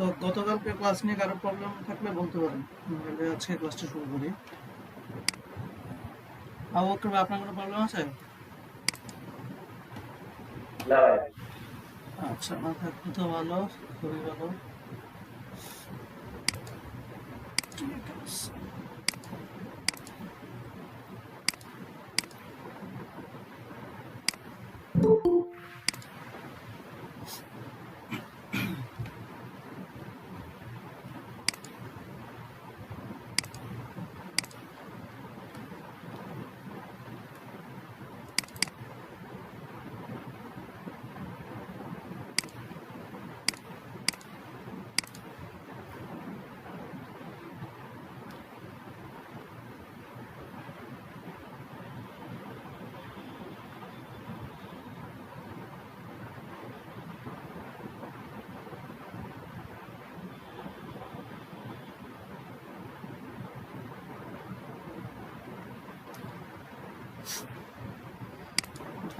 তো গতকালকে ক্লাস নিয়ে কারো প্রবলেম থাকলে বলতে পারেন, নাহলে আজকে ক্লাসটা শুরু করি। আবু বকর ভাই, আপনার কোনো প্রবলেম আছে? না ভাই। আচ্ছা, না থাকলে তো ভালো, খুবই ভালো। ঠিক আছে।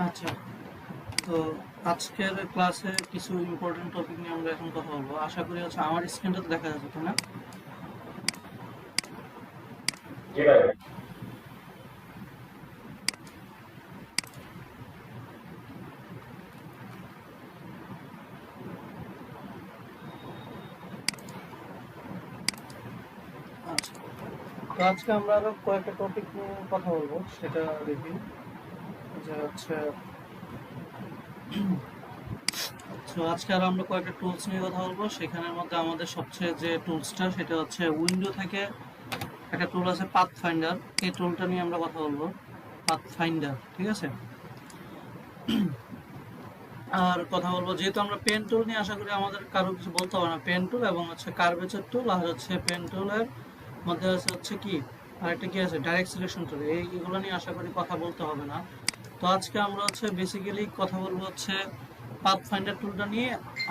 আচ্ছা, তো আজকের ক্লাসে কিছু ইম্পর্টেন্ট টপিক নিয়ে আমরা এখন কথা বলবো। আশা করি হচ্ছে আমার স্ক্রিনটা তো দেখা যাচ্ছে, তাই না? জি ভাই। আচ্ছা, তো আজকে আমরা আরো কয়েকটা টপিক নিয়ে কথা বলবো, সেটা দেখি যে হচ্ছে। তো আজকে আরো আমরা কয়েকটা টুলস নিয়ে কথা বলবো। সেখানের মধ্যে আমাদের সবচেয়ে যে টুলসটা, সেটা হচ্ছে উইন্ডো থেকে একটা টুল আছে পাথ ফাইন্ডার। এই টুলটা নিয়ে আমরা কথা বলবো, পাথ ফাইন্ডার, ঠিক আছে? আর কথা বলবো, যেহেতু আমরা পেন টুল নিয়ে, আশা করি আমাদের কারো কিছু বলতে হবে না। পেন টুল এবং হচ্ছে কার্ভেচার টুল, আর হচ্ছে পেন টুলের মধ্যে আছে হচ্ছে কি আরেকটা কি আছে, ডাইরেক্ট সিলেকশন টুল। এইগুলো নিয়ে আশা করি কথা বলতে হবে না। তো আজকে আমরা হচ্ছে বেসিক্যালি কথা বলবো হচ্ছে পাথ ফাইন্ডার টুলটা নিয়ে।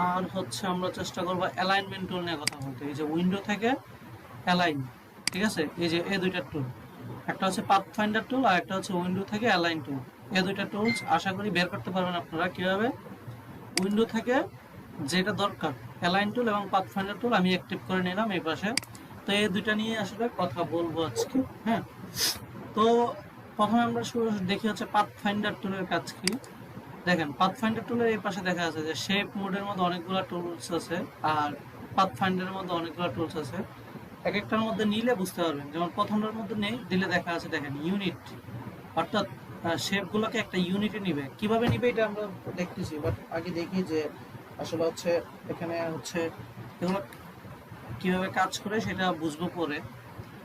আর হচ্ছে আমরা চেষ্টা করবো অ্যালাইনমেন্ট টুল নিয়ে কথা বলতে। এই যে উইন্ডো থেকে অ্যালাইন, ঠিক আছে? এই যে এই দুইটা টুল, একটা হচ্ছে পাথ ফাইন্ডার টুল আর একটা হচ্ছে উইন্ডো থেকে অ্যালাইন টুল। এই দুইটা টুলস আশা করি বের করতে পারবেন আপনারা কিভাবে। উইন্ডো থেকে যেটা দরকার, অ্যালাইন টুল এবং পাথ ফাইন্ডার টুল আমি অ্যাক্টিভ করে নিলাম এই পাশে। তো এই দুইটা নিয়ে আসলে কথা বলবো আজকে। হ্যাঁ, তো প্রথমে আমরা শুরু দেখি হচ্ছে পাথ ফাইন্ডার টুলের কাজ কি। দেখেন, পাথ ফাইন্ডার টুলের এই পাশে দেখা যাচ্ছে যে শেপ মোডের মধ্যে অনেকগুলো টুলস আছে, আর পাথ ফাইন্ডারের মধ্যে অনেকগুলো টুলস আছে। এক একটার মধ্যে নিলে বুঝতে পারবেন। যেমন প্রথমটার মধ্যে নেই, দিলে দেখা আছে দেখেন ইউনিট, অর্থাৎ শেপগুলোকে একটা ইউনিটে নিবে। কিভাবে নিবে এটা আমরা দেখতেছি, বাট আগে দেখি যে আসলে হচ্ছে এখানে হচ্ছে এগুলো কিভাবে কাজ করে সেটা বুঝবো পরে।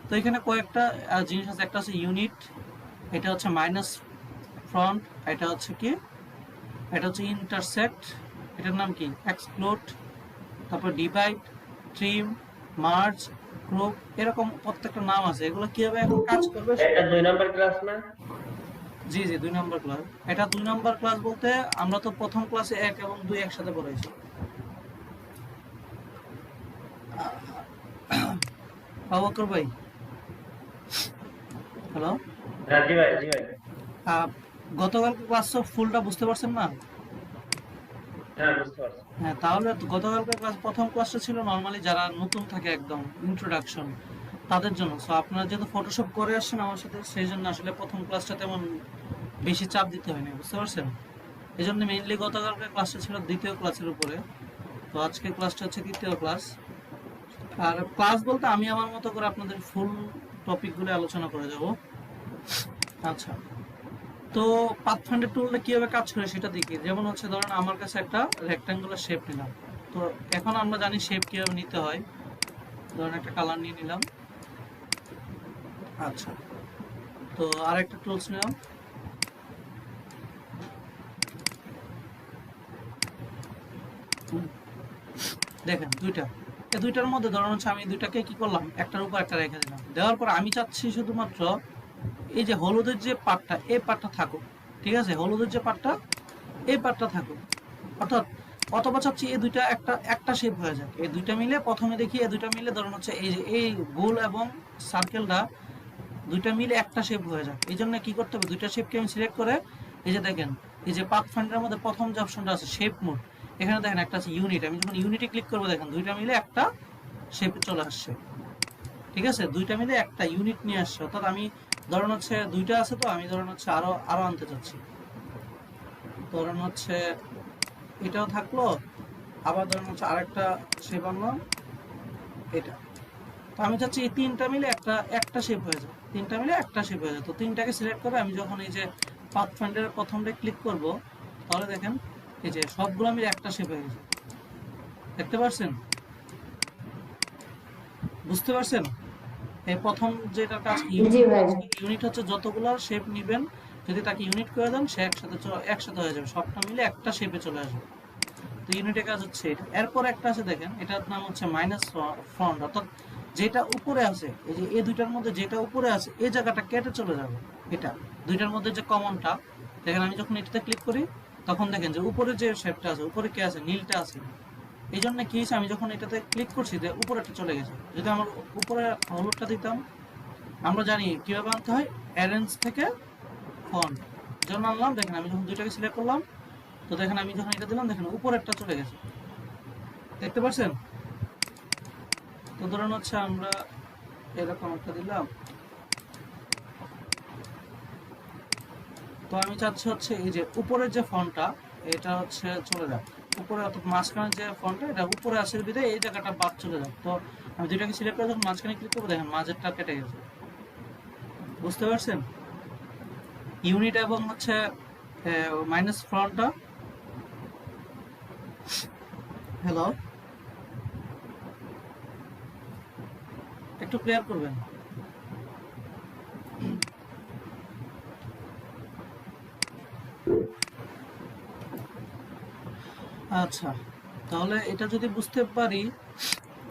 তো এখানে কয়েকটা জিনিস আছে। একটা হচ্ছে ইউনিট, এটা হচ্ছে মাইনাস ফ্রন্ট, এটা হচ্ছে কি, এটা হচ্ছে ইন্টারসেক্ট, এটার নাম কি এক্সক্লুড, তারপর ডিভাইড, ট্রিম, মার্জ, গ্রুপ, এরকম প্রত্যেকটা নাম আছে। এগুলো কিভাবে এখন কাজ করবে এটা সেটা। 2 নাম্বার ক্লাস না? জি জি, 2 নম্বর ক্লাস। এটা 2 নম্বর ক্লাস বলতে আমরা তো প্রথম ক্লাসে 1 এবং 2 একসাথে পড়াইছি। বাবুকর ভাই, হ্যালো। হ্যাঁ জি ভাই, জি ভাই। গতকাল ক্লাস ফুলটা বুঝতে পারছেন না? হ্যাঁ বুঝতে পারছি। হ্যাঁ, তাহলে গতকালকার ক্লাস, প্রথম ক্লাসটা ছিল নর্মালি যারা নতুন থাকে একদম ইন্ট্রোডাকশন তাদের জন্য। সো আপনারা যেহেতু ফটোশপ করে আসছেন আমার সাথে, সেই জন্য আসলে প্রথম ক্লাসটা তেমন বেশি চাপ দিতে হয়নি, বুঝতে পারছেন? এই জন্য মেইনলি গতকালকার ক্লাসটা ছিল দ্বিতীয় ক্লাসের উপরে। তো আজকের ক্লাসটা হচ্ছে তৃতীয় ক্লাস। আর ক্লাস বলতে আমি আমার মতো করে আপনাদের ফুল টপিকগুলো আলোচনা করে যাব। আচ্ছা, তো পাথফাইন্ডার টুলটা কিভাবে কাজ করে সেটা দেখি। যেমন হচ্ছে ধরেন আমার কাছে একটা রেক্ট্যাঙ্গুলার শেপ নিলাম। তো এখন আমরা জানি শেপ কিভাবে নিতে হয়। ধরেন একটা কালার নিয়ে নিলাম। আচ্ছা, তো আর একটা টুলস নিলাম। দেখেন দুইটা, এই দুইটার মধ্যে ধরেন হচ্ছে আমি দুইটাকে কি করলাম, একটার উপর একটা রেখে দিলাম। দেওয়ার পর আমি চাচ্ছি শুধুমাত্র এই যে হলুদের যে পাটটা, এই পাটটা থাকুক, ঠিক আছে? হলুদের যে পাটটা, এই পাটটা থাকুক। অর্থাৎ অথবা চাচ্ছি এই দুইটা একটা একটা শেপ হয়ে যাক। এই দুইটা মিলে প্রথমে দেখি, এই দুইটা মিলে ধরুন হচ্ছে এই যে এই গোল এবং সার্কেলটা দুইটা মিলে একটা শেপ হয়ে যাক। এই জন্য কি করতে হবে, দুইটা শেপকে আমি সিলেক্ট করে এই যে দেখেন, এই যে পাথ ফাইন্ডারের মধ্যে প্রথম যে অপশনটা আছে শেপ মোড, এখানে দেখেন একটা আছে ইউনিট, আমি যখন ইউনিটে ক্লিক করবো দেখেন দুইটা মিলে একটা শেপে চলে আসছে। ঠিক আছে, দুইটা মিলে একটা ইউনিট নিয়ে আসছে, অর্থাৎ আমি ধরুন হচ্ছে দুইটা আছে, তো আমি ধরুন হচ্ছে আরো আরো আনতে চাচ্ছি। ধরুন হচ্ছে এটাও থাকলো, আবার ধরুন হচ্ছে আরেকটা শেপ আনলাম, এটা। তো আমি চাচ্ছি এই তিনটা মিলে একটা একটা শেপ হয়ে যায়, তিনটা মিলে একটা শেপ হয়ে যায়। তো তিনটাকে সিলেক্ট করে আমি যখন এই যে পাথফাইন্ডারের প্রথমটা ক্লিক করব, তাহলে দেখেন এই যে সবগুলো মিলে একটা শেপ হয়ে গেছে। দেখতে পাচ্ছেন? বুঝতে পারছেন? এই প্রথম যেটা কাজ, জি ভাই। ইউনিট হচ্ছে যতগুলো শেপ নিবেন, যদি তাকে ইউনিট করে দেন সে একসাথে হয়ে যাবে, সবটা মিলে একটা শেপে চলে আসবে। তো ইউনিটের কাজ হচ্ছে এটা। এরপর একটা আছে দেখেন, এটার নাম হচ্ছে মাইনাস ফ্রন্ট, অর্থাৎ যেটা উপরে আছে, এই যে এই দুইটার মধ্যে যেটা উপরে আছে এই জায়গাটা কেটে চলে যাবে। এটা দুইটার মধ্যে যে কমনটা, দেখেন আমি যখন এটাতে ক্লিক করি তখন দেখেন যে উপরে যে শেপটা আছে, উপরে কে আছে, নীলটা আছে। এই জন্য কি হয়েছে, আমি যখন এটাতে ক্লিক করছি যে উপরেটা চলে গেছে। যদি আমার উপরে হলুদটা দিতাম, আমরা জানি কিভাবে আনতে হয়, অ্যারেঞ্জ থেকে ফন্ট যখন আনলাম, দেখেন আমি যখন দুইটাকে সিলেক্ট করলাম, তো দেখেন আমি যখন এটা দিলাম, দেখেন উপরেরটা চলে গেছে। দেখতে পাচ্ছেন? তো ধরুন হচ্ছে আমরা এরকম একটা দিলাম, তো আমি চাচ্ছি হচ্ছে এই যে উপরের যে ফন্টটা, এটা হচ্ছে চলে যাক উপরে, অর্থাৎ মাঝখানে যে ফন্টটা এটা উপরে আসে বিধায় এই জায়গাটা বাদ চলে যাক। তো আমি দুইটাকে সিলেক্ট করে যখন মাঝখানে ক্লিক করবো, দেখেন মাঝেরটা কেটে গেছে। বুঝতে পারছেন? ইউনিট এবং হচ্ছে মাইনাস ফ্রন্টটা। হ্যালো, একটু ক্লিয়ার করবেন। আচ্ছা, তাহলে এটা যদি বুঝতে পারি,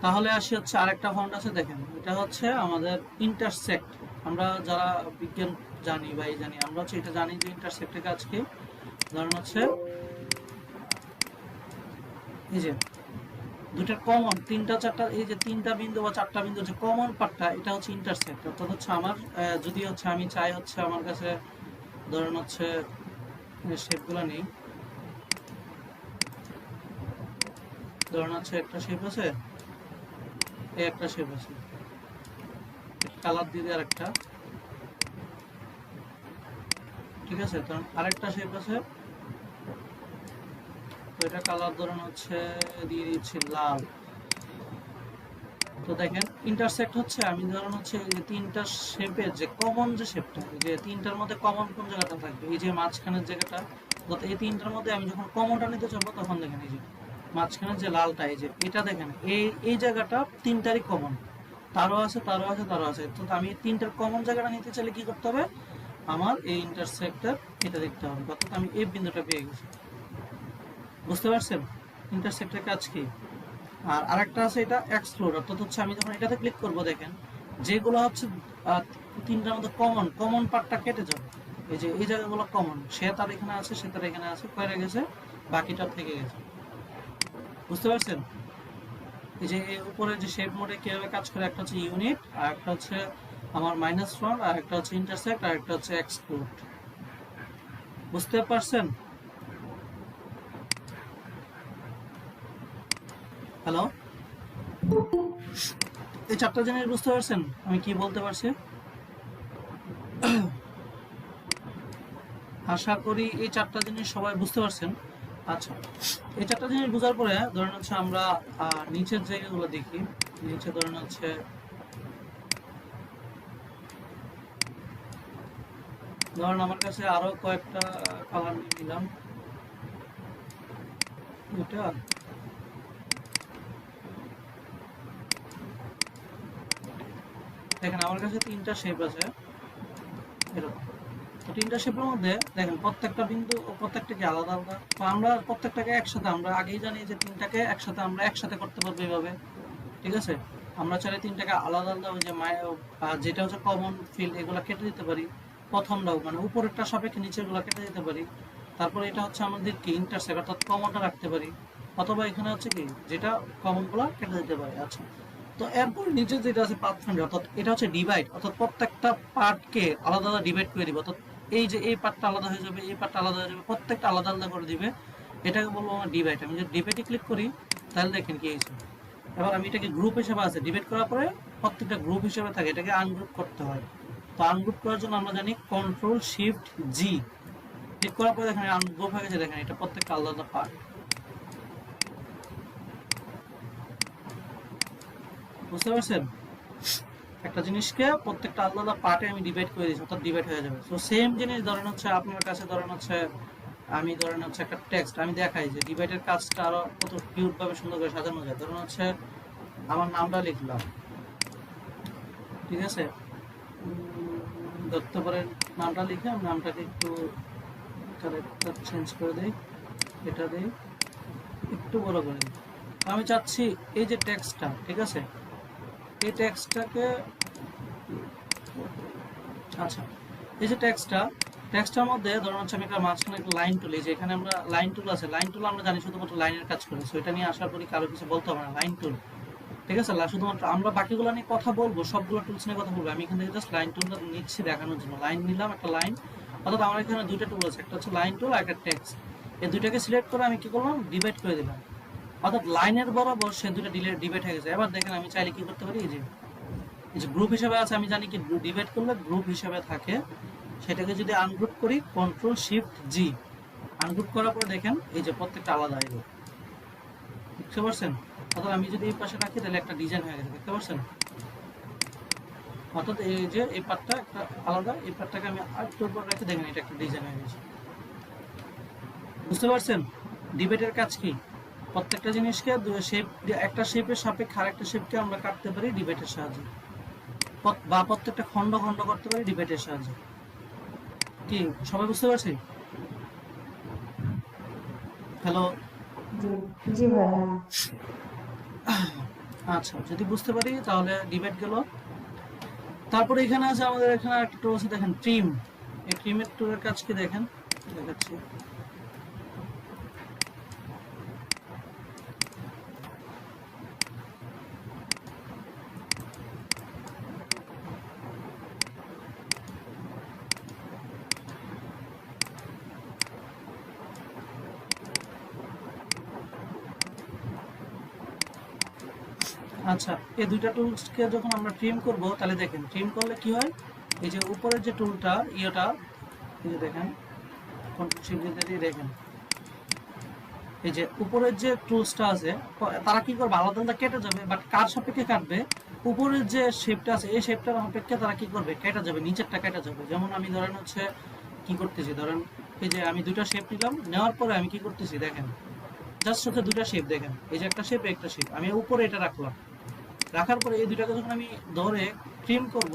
তাহলে আসি হচ্ছে আরেকটা ফন্ট আছে দেখেন, এটা হচ্ছে আমাদের ইন্টারসেক্ট। আমরা যারা বিজ্ঞান জানি বা এই জানি, আমরা হচ্ছে এটা জানি যে ইন্টারসেক্টের কাজ কি। ধরুন হচ্ছে এই যে দুইটা কমন, তিনটা চারটা, এই যে তিনটা বিন্দু বা চারটা বিন্দু যে কমন পার্টটা, এটা হচ্ছে ইন্টারসেক্ট। অর্থাৎ হচ্ছে আমার যদি হচ্ছে আমি চাই হচ্ছে আমার কাছে ধরুন হচ্ছে শেপগুলো নেই, ধরুন হচ্ছে একটা শেপ আছে, এই একটা শেপ আছে, কালার দিয়ে আর একটা, ঠিক আছে। ধরুন আরেকটা শেপ আছে, তো এটা কালার ধরুন হচ্ছে দিয়ে দিচ্ছি লাল। তো দেখেন ইন্টারসেক্ট হচ্ছে, আমি ধরুন হচ্ছে এই যে তিনটা শেপের যে কমন যে শেপটা, এই যে তিনটার মধ্যে কমন কোন জায়গাটা থাকবে, এই যে মাঝখানের জায়গাটা, এই তিনটার মধ্যে আমি যখন কমনটা নিতে চাবো, তখন দেখেন এই যে মাঝখানের যে লালটা, এই যে এটা দেখেন এই জায়গাটা তিনটারই কমন, তারও আছে, তারও আছে, তারও আছে। তো আমি তিনটার কমন জায়গাটা নিতে চাইলে কি করতে হবে, আমার এই ইন্টারসেক্টর এটা দেখতে হবে, অর্থাৎ আমি এই বিন্দুটা পেয়ে গেছি। বুঝতে পারছেন ইন্টারসেক্টের কাজ কি? আর আরেকটা আছে এটা এক্সপ্লোর, অর্থাৎ হচ্ছে আমি যখন এটাতে ক্লিক করব, দেখেন যেগুলো হচ্ছে তিনটার মধ্যে কমন, কমন পার্টটা কেটে যাবে। এই যে এই জায়গাগুলো কমন, সে তার এখানে আছে, সে তার এখানে আছে, কয়ে গেছে, বাকিটা থেকে গেছে। বুঝতে পারছেন? এই যে উপরে যে শেপ মোডে কিভাবে কাজ করে, একটা হচ্ছে ইউনিট, আর একটা হচ্ছে আমার মাইনাস ফ্রন্ট, আর একটা হচ্ছে ইন্টারসেক্ট, আর একটা হচ্ছে এক্সক্লুড। বুঝতে পারছেন? হ্যালো, এই চারটা জিনিস বুঝতে পারছেন আমি কি বলতে পারছি? আশা করি এই চারটা জিনিস সবাই বুঝতে পারছেন। আচ্ছা, এই চারটা জিনিস বোঝার পরে ধরেন হচ্ছে আমরা নিচের জায়গাগুলো দেখি। নিচে ধরেন হচ্ছে ধরেন আমার কাছে আরো কয়েকটা কালার নিয়ে নিলাম, এটা দেখেন আমার কাছে তিনটা শেপ আছে এরকম। তো তিনটা শেপের মধ্যে দেখেন প্রত্যেকটা বিন্দু ও প্রত্যেকটা কি আলাদা আলাদা। তো আমরা প্রত্যেকটাকে একসাথে, আমরা আগেই জানি যে তিনটাকে একসাথে আমরা একসাথে করতে পারবো এইভাবে, ঠিক আছে। আমরা চাইলে তিনটাকে আলাদা আলাদা, ওই যে যেটা হচ্ছে কমন ফিল্ড, এগুলো কেটে দিতে পারি। প্রথমটাও মানে উপরেরটা সাপেক্ষে নিচেরগুলো কেটে দিতে পারি। তারপরে এটা হচ্ছে আমাদের কি ইন্টারসেক্ট, অর্থাৎ কমনটা রাখতে পারি, অথবা এখানে হচ্ছে কি যেটা কমনগুলো কেটে দিতে পারি। আচ্ছা, তো এরপর নিচে যেটা আছে পাথফাইন্ডার, অর্থাৎ এটা হচ্ছে ডিভাইড, অর্থাৎ প্রত্যেকটা পার্টকে আলাদা আলাদা ডিভাইড করে দিব। অর্থাৎ এই যে এই পার্টটা আলাদা হয়ে যাবে, এই পার্টটা আলাদা হয়ে যাবে, প্রত্যেকটা আলাদা আলাদা করে দিবে। এটাকে বলবো আমার ডিভাইড। আমি যদি ডিভাইডে ক্লিক করি তাহলে দেখেন কি হয়েছে। এবার আমি এটাকে গ্রুপ হিসেবে আছে, ডিভাইড করার পরে প্রত্যেকটা গ্রুপ হিসেবে থাকে, এটাকে আনগ্রুপ করতে হয়। তো আনগ্রুপ করার জন্য আমরা জানি কন্ট্রোল শিফট জি, ক্লিক করার পরে দেখেন আনগ্রুপ হয়ে গেছে। দেখেন এটা প্রত্যেকটা আলাদা আলাদা পার্ট। বুঝতে পারছেন? একটা জিনিসকে প্রত্যেকটা আলাদা আলাদা পার্টে আমি ডিভাইড করে দিয়েছি, অর্থাৎ ডিভাইড হয়ে যাবে। তো সেম জিনিস ধরেন হচ্ছে আপনার কাছে ধরেন হচ্ছে আমি ধরেন হচ্ছে একটা টেক্সট আমি দেখাই যে ডিভাইডের কাজটা আরো কত কিউট ভাবে সুন্দর করে সাজানো যায়। ধরুন হচ্ছে আমার নামটা লিখলাম, ঠিক আছে, ধরতে পারেন নামটা লিখে আমি নামটাকে একটু ক্যারেক্টার চেঞ্জ করে দিই, এটা দিই, একটু বড় করে দিই। আমি চাচ্ছি এই যে টেক্সটটা, ঠিক আছে, এই টেক্সটটাকে, আচ্ছা এই যে টেক্সটটার মধ্যে ধরুন হচ্ছে আমি একটা মাঝখানে একটা লাইন তুলি, যে এখানে আমরা লাইন টুল আছে, লাইন টুল আমরা জানি শুধুমাত্র লাইনের কাজ করে, সো এটা নিয়ে আশা করি কারো কিছু বলতে হবে না। লাইন টুল, ঠিক আছে, শুধুমাত্র আমরা বাকিগুলো নিয়ে কথা বলবো, সবগুলো টুলস নিয়ে কথা বলবো। আমি এখান থেকে জাস্ট লাইন টুলটা নিচ্ছি দেখানোর জন্য। লাইন নিলাম, একটা লাইন, অর্থাৎ আমার এখানে দুইটা টুল আছে, একটা হচ্ছে লাইন টুল আর একটা টেক্সট। এই দুইটাকে সিলেক্ট করে আমি কি করলাম, ডিভাইড করে দিলাম, অর্থাৎ লাইনের বরাবর সে দুটো ডিভাইড হয়ে গেছে। এবার দেখেন আমি চাইলে কি করতে পারি, এই যে গ্রুপ হিসেবে আছে, আমি জানি কি ডিভাইড করলে গ্রুপ হিসেবে থাকে, সেটাকে যদি আনগ্রুপ করি কন্ট্রোল শিফট জি, আনগ্রুপ করার পরে দেখেন এই যে প্রত্যেকটা আলাদা হয়ে যাবে। বুঝতে পারছেন? অর্থাৎ আমি যদি এই পাশে রাখি তাহলে একটা ডিজাইন হয়ে গেছে, দেখতে পাচ্ছেন? অর্থাৎ এই যে এই পার্টটা একটা আলাদা, এই পার্টটাকে আমি আরেকটু উপর রাখি, দেখেন এটা একটা ডিজাইন হয়ে গেছে। বুঝতে পারছেন ডিবেটের কাজ কি? প্রত্যেকটা জিনিসকে শেপ, একটা শেপের সাপেক্ষে আরেকটা শেপকে আমরা কাটতে পারি ডিবেটের সাহায্যে, বা প্রত্যেকটা খন্ড খন্ড করতে পারি ডিবেটের সাহায্যে। কি সবাই বুঝতে পারছি? হ্যালো, জি জি ভাইয়া। আচ্ছা যদি বুঝতে পারি তাহলে ডিবেট গেল। তারপরে এখানে আছে আমাদের, এখানে একটা টুল আছে দেখেন ট্রিম। এই ট্রিমের টুলের কাজ কি দেখেন, দেখাচ্ছি। আচ্ছা এই দুইটা টুলসকে যখন আমরা ট্রিম করব তাহলে দেখেন ট্রিম করলে কি হয়, এই যে উপরের যে টুলটা ইয়েটা, এই যে দেখেন কন্ট্রোল শিফট দিয়ে দেখেন এই যে উপরের যে টুলসটা আছে তারা কি করবে, আলাদা আলাদা কেটে যাবে, বাট কার সাপেক্ষে কাটবে, উপরের যে শেপটা আছে এই শেপটার সাপেক্ষে তারা কি করবে, কেটে যাবে, নিচেরটা কেটে যাবে। যেমন আমি ধরেন হচ্ছে কি করতেছি, ধরেন এই যে আমি দুইটা শেপ নিলাম, নেওয়ার পরে আমি কি করতেছি দেখেন, জাস্ট হচ্ছে দুইটা শেপ দেখেন, এই যে একটা শেপ একটা শেপ, আমি উপরে এটা রাখলাম, রাখার পরে এই দুইটাকে যখন আমি ধরে ট্রিম করব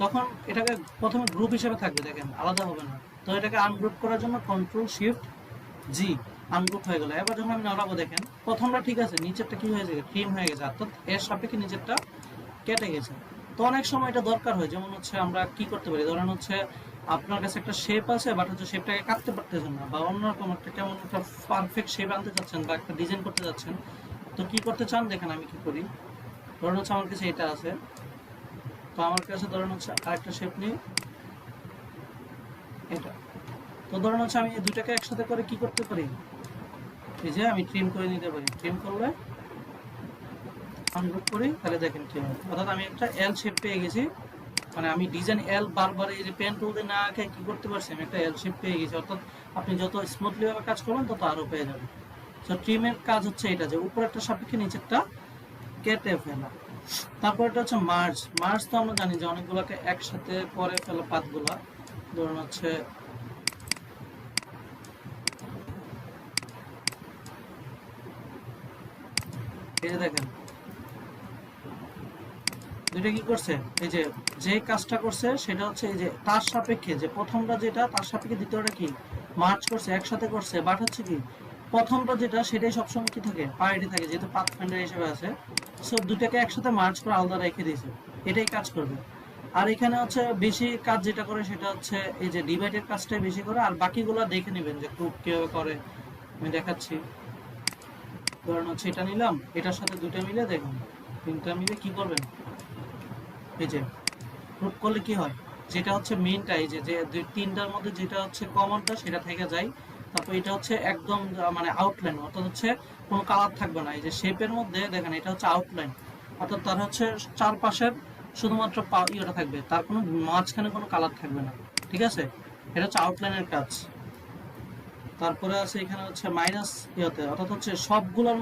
তখন এটাকে প্রথমে গ্রুপ হিসেবে থাকবে, দেখেন আলাদা হবে না। তো এটাকে আনগ্রুপ করার জন্য কন্ট্রোল শিফট জি, আনগ্রুপ হয়ে গেল। এবার যখন আমি নাড়াবো দেখেন প্রথমটা ঠিক আছে, নিচেরটা কি হয়ে গেছে, ট্রিম হয়ে গেছে, অর্থাৎ এর সাপেক্ষে নিচেরটা কেটে গেছে। তো অনেক সময় এটা দরকার হয়, যেমন হচ্ছে আমরা কি করতে পারি, ধরেন হচ্ছে আপনার কাছে একটা শেপ আছে বাট হচ্ছে শেপটাকে কাটতে পারতেছেন না, বা অন্যরকম একটা কেমন একটা পারফেক্ট শেপ আনতে চাচ্ছেন বা একটা ডিজাইন করতে যাচ্ছেন, তো কি করতে চান দেখেন আমি কি করি। ধরুন হচ্ছে আমার কাছে এটা আছে, তো আমার কাছে ধরুন হচ্ছে আরেকটা শেপ নিই, এটা। তো ধরুন হচ্ছে আমি এই দুটাকে একসাথে করে কি করতে পারি, এই যে আমি ট্রিম করে নিতে পারি। ট্রিম করলে আনগ্রুপ করি তাহলে দেখেন কি হয়, অর্থাৎ আমি একটা এল শেপ পেয়ে গেছি, মানে আমি ডিজাইন এল বারবার এই যে পেন টুল দিয়ে না আঁকে কি করতে পারছি, আমি একটা এল শেপ পেয়ে গেছি। অর্থাৎ আপনি যত স্মুথলি ভাবে কাজ করবেন তত আরো পেয়ে যাবেন। তো ট্রিমের কাজ হচ্ছে এটা, যে উপর একটা সাপেক্ষে নিচেরটা কেটে ফেলা। তারপর এটা হচ্ছে মার্জ। মার্জ তো আমরা জানি যে অনেকগুলোকে একসাথে করে ফেলা পাতগুলা, ধরুন হচ্ছে এই যে দেখেন দুইটা কি করছে, এই যে যে কাজটা করছে সেটা হচ্ছে এই যে তার সাপেক্ষে, যে প্রথমটা যেটা তার সাপেক্ষে দ্বিতীয়টা কি মার্জ করছে, একসাথে করছে, বাট হচ্ছে কি প্রথমটা যেটা সেটাই সবসময় কি থাকে, প্রায়োরিটি থাকে, যেহেতু পাথফাইন্ডার হিসেবে আছে, সো দুটাকে একসাথে মার্জ করে আলাদা রেখে দিয়েছে, এটাই কাজ করবে। আর এখানে হচ্ছে বেশি কাজ যেটা করে সেটা হচ্ছে এই যে ডিভাইডের কাজটাই বেশি করে, আর বাকিগুলো দেখে নেবেন যে গ্রুপ কিভাবে করে, আমি দেখাচ্ছি। ধরেন হচ্ছে এটা নিলাম, এটার সাথে দুইটা মিলে দেখুন, তিনটা মিলে কি করবেন, এই যে গ্রুপ করলে কি হয়, যেটা হচ্ছে মেইনটা, এই যে যে তিনটার মধ্যে যেটা হচ্ছে কমনটা সেটা থেকে যায়, তারপর এটা হচ্ছে একদম মানে আউটলাইন, অর্থাৎ হচ্ছে কোনো কালার থাকবে না। এই যে শেপের মধ্যে দেখেন এটা হচ্ছে আউটলাইন, অর্থাৎ তার হচ্ছে চারপাশের শুধুমাত্র ইয়েটা থাকবে, তার কোনো মাঝখানে কোনো কালার থাকবে না। ঠিক আছে, এটা হচ্ছে আউটলাইনের কাজ। তারপরে আছে এখানে হচ্ছে মাইনাস ইয়েতে, অর্থাৎ হচ্ছে সবগুলোর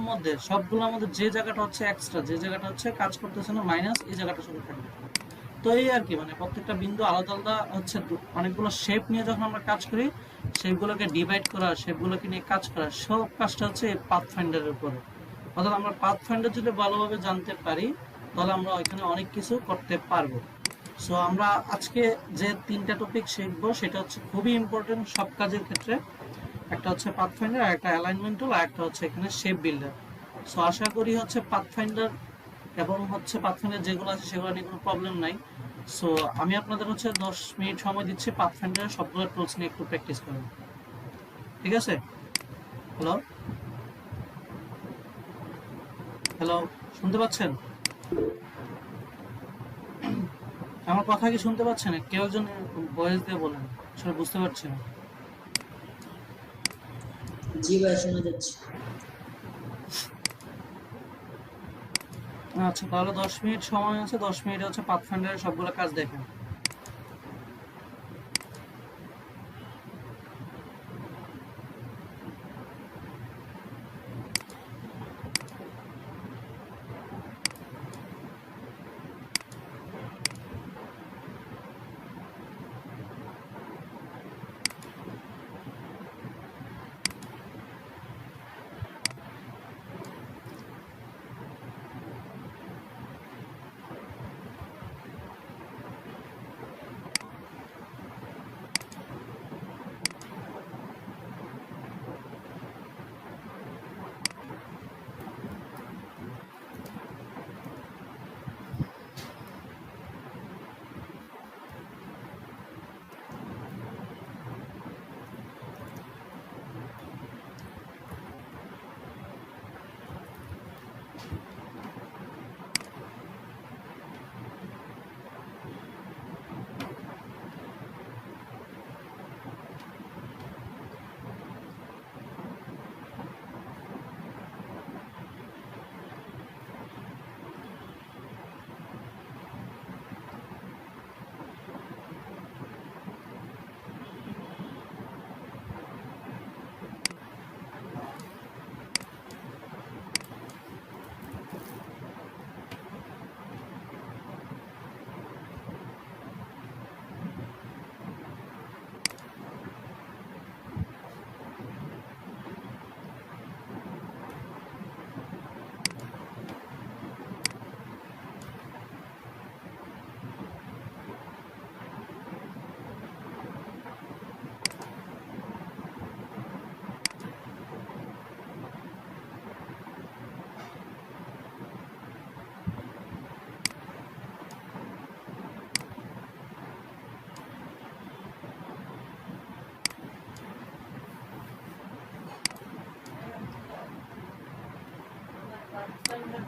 মধ্যে যে জায়গাটা হচ্ছে এক্সট্রা, যে জায়গাটা হচ্ছে কাজ করতেছে না, মাইনাস এই জায়গাটা শুধু থাকবে। তো এই আর কি, মানে প্রত্যেকটা বিন্দু আলাদা আলাদা হচ্ছে অনেকগুলো শেপ নিয়ে যখন আমরা কাজ করি, শেপগুলোকে ডিভাইড করা, শেপগুলোকে নিয়ে কাজ করা, সব কাজটা হচ্ছে এই পাথফাইন্ডারের উপরে। অর্থাৎ আমরা পাথফাইন্ডার যদি ভালোভাবে জানতে পারি, তাহলে আমরা ওইখানে অনেক কিছু করতে পারবো। সো আমরা আজকে যে 3টা টপিক শিখবো সেটা হচ্ছে খুবই ইম্পর্টেন্ট সব কাজের ক্ষেত্রে। একটা হচ্ছে পাথফাইন্ডার, আর একটা অ্যালাইনমেন্ট টুল, আর একটা হচ্ছে এখানে শেপ বিল্ডার। সো আশা করি হচ্ছে পাথফাইন্ডার এবং হচ্ছে পাথফাইন্ডার যেগুলো আছে সেগুলো নিয়ে কোনো প্রবলেম নাই। সো আমি আপনাদের হচ্ছে 10 মিনিট সময় দিচ্ছি পাথফাইন্ডারের সবগুলো টুলস নিয়ে একটু প্র্যাকটিস করুন। ঠিক আছে? হ্যালো হ্যালো, শুনতে পাচ্ছেন? আমার কথা কি শুনতে পাচ্ছেন? কেউ একজন ভয়েস দিয়ে বলেন, আসলে বুঝতে পারছি না। জি ভাই, শোনা যাচ্ছে। আচ্ছা, তাহলে 10 মিনিট সময় আছে, 10 মিনিটে হচ্ছে পাথফাইন্ডারের সবগুলো কাজ দেখেন।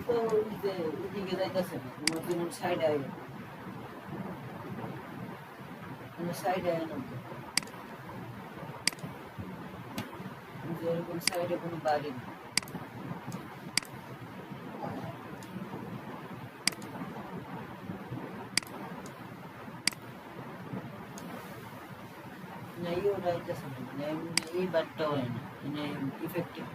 তো ওই যে ওইদিকে যাইতেছে না, তোমার যেমন সাইডে আয়, সাইডে আয় না, যে এরকম সাইডে কোনো বাড়ি নেই। না ইও যাইতেছে না, মানে এই বারটা হয় না, মানে ইফেক্টিভ।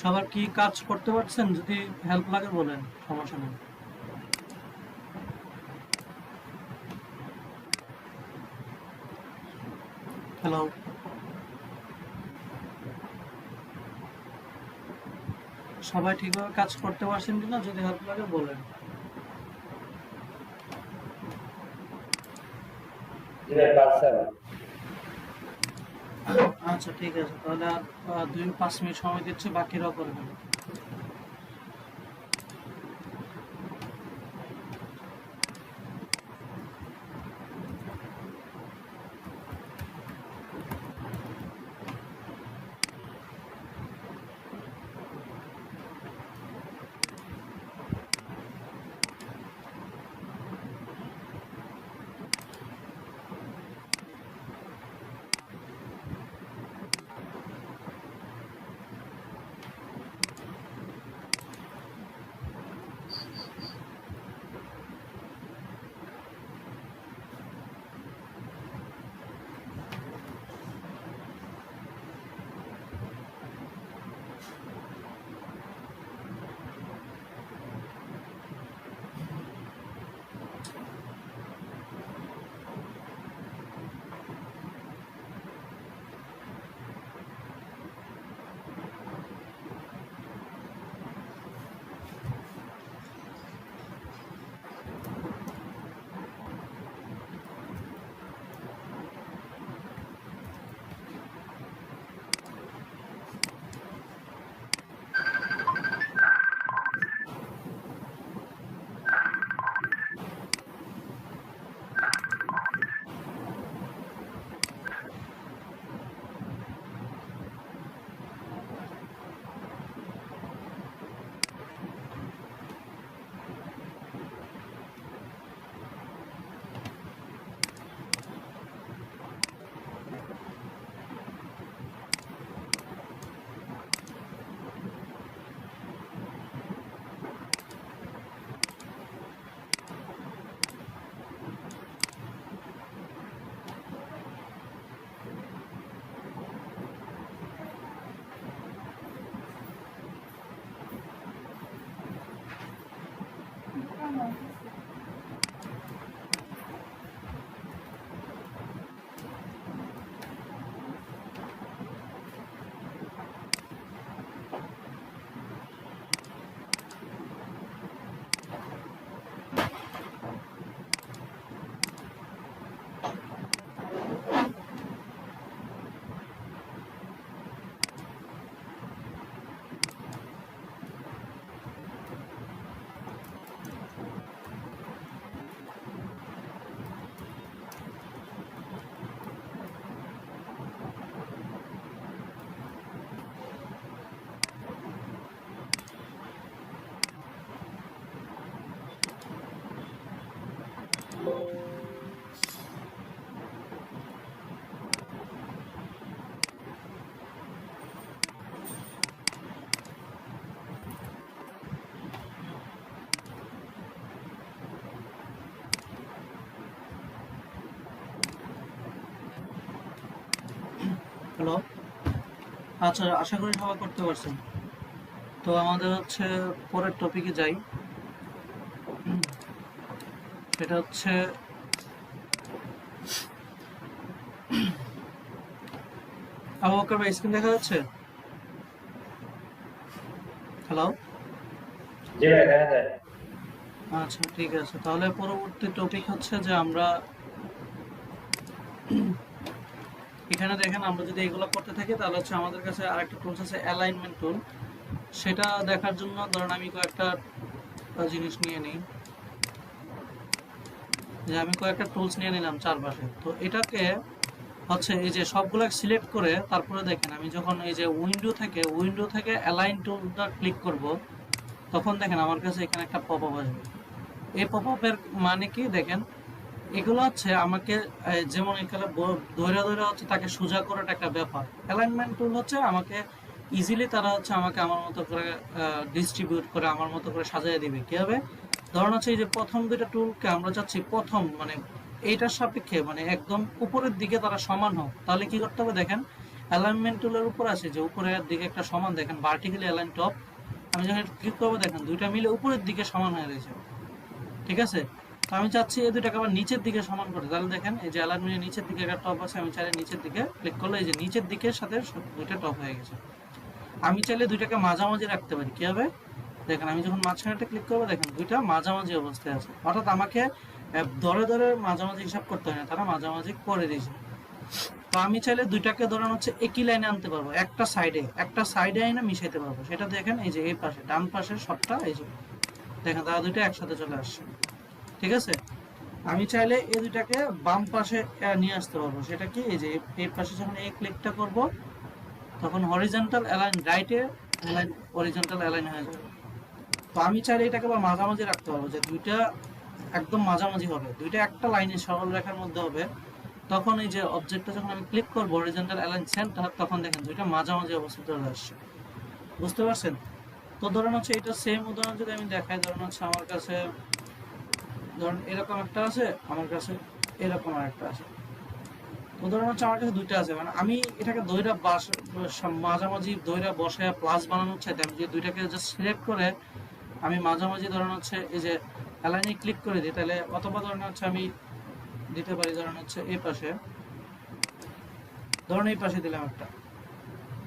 সবার কি কাজ করতে পারছেন? যদি হেল্প লাগে বলেন, সমস্যা নেই। হ্যালো, সবাই ঠিকভাবে কাজ করতে পারছেন কিনা যদি হেল্প লাগে বলেন। জি ভাই পারছেন। আচ্ছা ঠিক আছে, তাহলে আর 2-5 মিনিট সময় দিচ্ছি, বাকিরাও করবেন। হ্যালো, আচ্ছা আশা করি সবাই করতে পারছেন। তো আমাদের হচ্ছে পরের টপিকে যাই। সেটা হচ্ছে আবু বকর ভাই, স্ক্রিন দেখা যাচ্ছে? হ্যালো, জি ভাই দেখা যায়। আচ্ছা ঠিক আছে, তাহলে পরবর্তী টপিক হচ্ছে যে আমরা এখানে দেখেন, আমরা যদি এগুলো করতে থাকি তাহলে হচ্ছে আমাদের কাছে আরেকটা টুলস আছে অ্যালাইনমেন্ট টুল। সেটা দেখার জন্য ধরেন আমি কয়েকটা জিনিস নিয়ে নিই, যে আমি কয়েকটা টুলস নিয়ে নিলাম চারপাশে। তো এটাকে হচ্ছে এই যে সবগুলা সিলেক্ট করে তারপরে দেখেন আমি যখন এই যে উইন্ডো থেকে অ্যালাইন টুলটা ক্লিক করব, তখন দেখেন আমার কাছে এখানে একটা পপ আপ আসবে। এই পপ আপের মানে কি দেখেন, এগুলো হচ্ছে আমাকে যেমন এখানে ধৈর্য ধৈর্য হচ্ছে তাকে সোজা করাটা একটা ব্যাপার। অ্যালাইনমেন্ট টুল হচ্ছে আমাকে ইজিলি তারা হচ্ছে আমাকে আমার মতো করে ডিস্ট্রিবিউট করে আমার মতো করে সাজিয়ে দিবে। কি হবে, ধরুন হচ্ছে এই যে প্রথম দুইটা টুলকে আমরা চাচ্ছি প্রথম মানে এইটার সাপেক্ষে মানে একদম উপরের দিকে তারা সমান হোক, তাহলে কি করতে হবে দেখেন, অ্যালাইনমেন্ট টুলের উপর আসে, যে উপরের দিকে একটা সমান দেখেন ভার্টিক্যালি অ্যালাইন টপ, আমি যখন ক্লিক করবো দেখেন দুইটা মিলে উপরের দিকে সমান হয়ে রয়েছে, ঠিক আছে। তো আমি চাচ্ছি এই দুইটাকে আবার নিচের দিকে সমান করতে, তাহলে দেখেন এই যে অ্যালাইনমেন্টের নিচের দিকে একটা টপ আছে, আমি চাইলে নিচের দিকে ক্লিক করলে এই যে নিচের দিকের সাথে দুইটা টপ হয়ে গেছে। আমি চাইলে দুইটাকে মাঝামাঝি রাখতে পারি, কি হবে দেখেন, আমি যখন মাঝখানেটা ক্লিক করবো দেখেন দুইটা মাঝামাঝি অবস্থায় আছে, অর্থাৎ আমাকে ধরে ধরে মাঝামাঝি হিসাব করতে হয় না, তারা মাঝামাঝি করে দিয়েছে। তো আমি চাইলে দুইটাকে ধরেন হচ্ছে একই লাইনে আনতে পারবো, একটা সাইডে এনে মিশাইতে পারবো, সেটা দেখেন এই যে এই পাশে ডান পাশের সবটা এই যে দেখেন তারা দুইটা একসাথে চলে আসছে, ঠিক আছে। আমি চাইলে এই দুইটাকে বাম পাশে নিয়ে আসতে পারবো, সেটা কি এই যে এই পাশে যখন এই ক্লিকটা করব তখন হরিজন্টাল অ্যালাইন রাইটে অ্যালাইন হরিজন্টাল অ্যালাইন হয়ে যাবে। তো আমি চাইলে এটাকে আবার মাঝামাঝি রাখতে পারবো, যে দুইটা একদম মাঝামাঝি হবে, দুইটা একটা লাইনে সরল রেখার মধ্যে হবে, তখন এই যে অবজেক্টটা যখন আমি ক্লিক করবো হরিজন্টাল অ্যালাইন সেন্টার, তখন দেখেন দুইটা মাঝামাঝি অবস্থায় চলে আসছে, বুঝতে পারছেন। তো ধরেন হচ্ছে এটা সেম উদাহরণ যদি আমি দেখাই, ধরেন হচ্ছে আমার কাছে ধরেন এরকম একটা আছে, আমার কাছে এরকম আরেকটা আছে। তো ধরেন হচ্ছে আমার কাছে দুইটা আছে, মানে আমি এটাকে দইরা মাঝামাঝি দইরা বসায় প্লাস বানানোর চাইতে আমি যে দুইটাকে জাস্ট সিলেক্ট করে আমি মাঝামাঝি ধরেন হচ্ছে এই যে অ্যালাইনে ক্লিক করে দিই, তাহলে অথবা ধরেন হচ্ছে আমি দিতে পারি ধরেন হচ্ছে এই পাশে, ধরেন এই পাশে দিলাম একটা।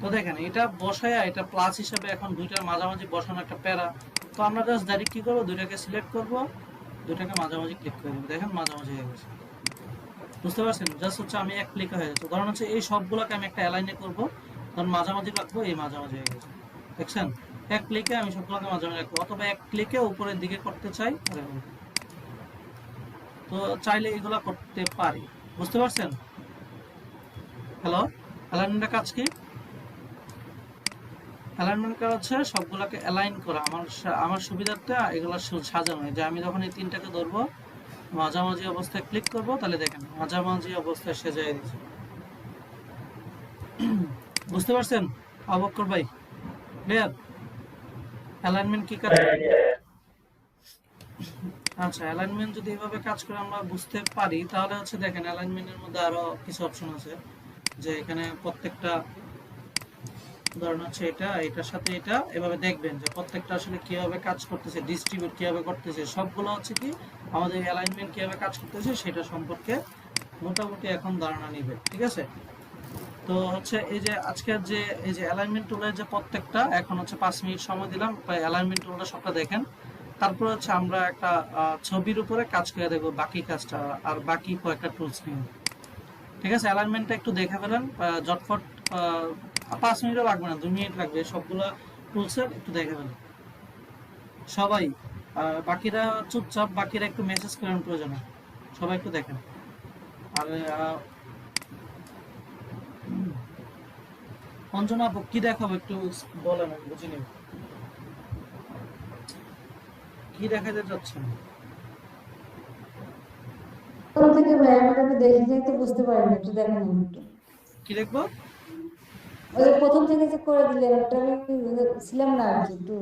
তো দেখেন এটা বসায় এটা প্লাস হিসাবে এখন দুইটার মাঝামাঝি বসানো একটা প্যারা। তো আমরা জাস্ট ডাইরেক্ট কি করবো, দুইটাকে সিলেক্ট করবো, দুইটাকে মাঝামাঝি ক্লিক করে দেবো, দেখেন মাঝামাঝি হয়ে গেছে, বুঝতে পারছেন। জাস্ট হচ্ছে আমি এক ক্লিকে হয়ে যাচ্ছে, ধরেন হচ্ছে এই সবগুলোকে আমি একটা অ্যালাইনে করবো, তখন মাঝামাঝি রাখবো, এই মাঝামাঝি হয়ে গেছে, দেখছেন। এক ক্লিকে আমি সবগুলোকে মাঝামাঝি রাখবো, অথবা এক ক্লিকে উপরের দিকে করতে চাই, তো চাইলে এগুলা করতে পারি, বুঝতে পারছেন। হ্যালো, অ্যালাইনমেন্টের কাজ কি? অ্যালাইনমেন্ট কাজ হচ্ছে সবগুলোকে অ্যালাইন করা, আমার সুবিধার্থে এগুলো সাজানো, যে আমি যখন এই তিনটাকে ধরবো মাঝামাঝি অবস্থায় ক্লিক করব, তাহলে দেখেন মাঝামাঝি অবস্থায় সাজিয়ে দিচ্ছে, বুঝতে পারছেন অবক্কর ভাই? ক্লিয়ার অ্যালাইনমেন্ট কি কাজ? আচ্ছা, অ্যালাইনমেন্ট যদি এভাবে কাজ করে আমরা বুঝতে পারি, তাহলে হচ্ছে দেখেন অ্যালাইনমেন্টের মধ্যে আরো কিছু অপশন আছে, যে এখানে প্রত্যেকটা ধরেন হচ্ছে এটা এটার সাথে এটা এভাবে দেখবেন যে প্রত্যেকটা আসলে কিভাবে কাজ করতেছে, ডিস্ট্রিবিউট কিভাবে করতেছে, সবগুলো হচ্ছে কি আমাদের অ্যালাইনমেন্ট কিভাবে কাজ করতেছে সেটা সম্পর্কে মোটামুটি এখন ধারণা নিবে, ঠিক আছে। তো হচ্ছে এই যে আজকের যে এই যে অ্যালাইনমেন্ট টুলের যে প্রত্যেকটা এখন হচ্ছে 5 মিনিট সময় দিলাম, অ্যালাইনমেন্ট টুলটা সবটা দেখেন, তারপর হচ্ছে আমরা একটা ছবির উপরে কাজ করে দেখবো বাকি কাজটা, আর বাকি কয়েকটা টুলস নিয়ে, ঠিক আছে। অ্যালাইনমেন্টটা একটু দেখে ফেলেন জটফট, 5 মিনিটও লাগবে না, 2 মিনিট লাগবে, সবগুলো টুলসের একটু দেখে ফেলেন সবাই। বাকিরা চুপচাপ, বাকিরা একটু মেসেজ করেন প্রয়োজনে, সবাই একটু দেখেন। আর অঞ্জনা আপু কি দেখাবো একটু বলেন, আমি বুঝে নিব কি দেখাতে চাচ্ছেন। প্রথম থেকে ভাই আমি ওটা দেখে যাই তো বুঝতে পারিনি, একটু দেখেন একটু। কি দেখবো? ওই যে প্রথম থেকে যে করে দিলেন ওটা আমি ছিলাম না আর কি, একটু